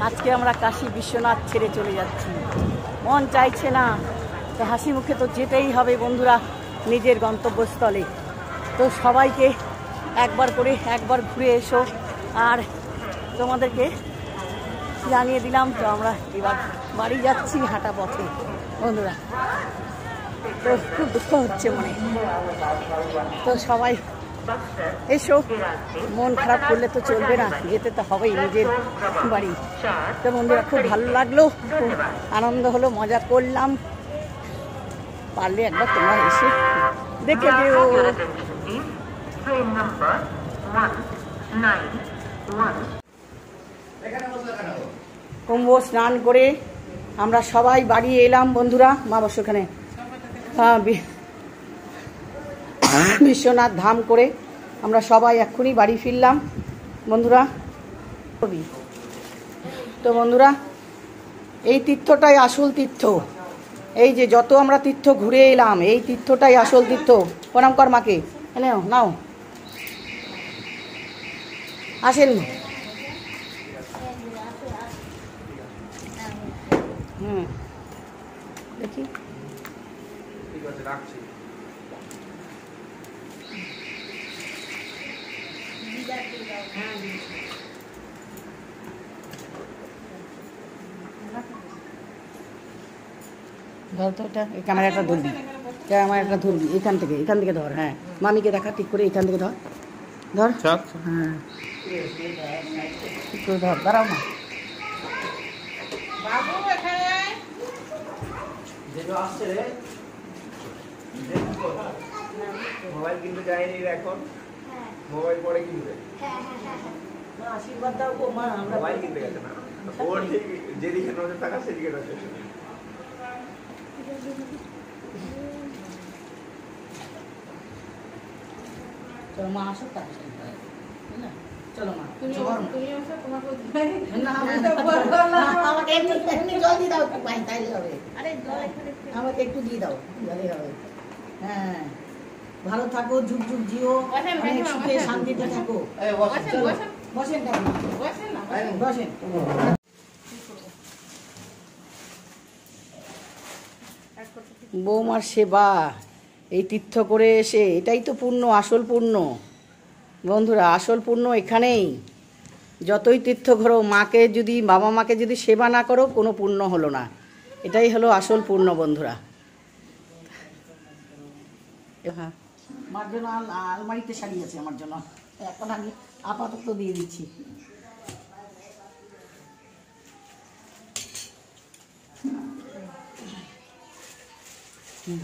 আজকে আমরা কাশী বিশ্বনাথ ছেড়ে চলে যাচ্ছি। মন চাইছে না, হাসি মুখে তো যেতেই হবে বন্ধুরা নিজের গন্তব্যস্থলে। তো সবাইকে একবার ঘুরে এসো। আর তোমাদেরকে জানিয়ে দিলাম তো আমরা এবার বাড়ি যাচ্ছি হাঁটা পথে বন্ধুরা। তো খুব দুঃখ হচ্ছে মনে। তো সবাই এসো, মন খারাপ করলে তো চলবে না, যেতে তো হবেই নিজের বাড়ি। তো বন্ধুরা খুব ভালো লাগলো, খুব আনন্দ হলো, মজা করলাম। পারলে একবার তোমরা এসে দেখে যেও। কুম্ভ স্নান করে আমরা সবাই বাড়ি এলাম বন্ধুরা। মা বসো ওখানে। বিশ্বনাথ ধাম করে আমরা সবাই এক্ষুনি বাড়ি ফিরলাম বন্ধুরা। তো বন্ধুরা এই তীর্থটাই আসল তীর্থ। এই যে যত আমরা তীর্থ ঘুরে এলাম, এই তীর্থটাই আসল তীর্থ। প্রণাম কর মাকে। নাও নাও, আসেন। দেখি ধর তো, এটা এই ক্যামেরাটা ধরবি, ক্যামেরাটা ধরবি এখান থেকে ধর। হ্যাঁ, মামিকে দেখা ঠিক করে, এখান থেকে ধর ধর। হ্যাঁ একটু ধর, দাঁড়াও না। মোবাইল কিনতে যায়নি এখন, মোবাইল পরে কিনবে। আশীর্বাদ দাও গো মা। আমরা মোবাইল কিনতে গেছে না, ওর ঠিক যেদিকে নজর থাকা সেদিকে নজর। চলো মা, আসো। চলো মা, আমাকে একটু জল দিয়ে দাও, তাইলে হবে। আমাকে একটু দিয়ে দাও, জলে হবে। হ্যাঁ, ভালো থাকো, যুগ যুগ জিও, অনেক সুখে শান্তিতে থাকো। বসেন বসেন। বৌমার সেবা, এই তীর্থ করে এসে, এটাই তো পুণ্য, আসল পুণ্য বন্ধুরা। আসল পুণ্য এখানেই। যতই তীর্থ ঘোরো, মাকে যদি, বাবা মাকে যদি সেবা না করো, কোনো পুণ্য হলো না। এটাই হলো আসল পুণ্য বন্ধুরা। হ্যাঁ, আমার জন্য আলমারিতে সারিয়েছে, আমার জন্য এখন আমি আপাতত দিয়ে দিচ্ছি। হুম।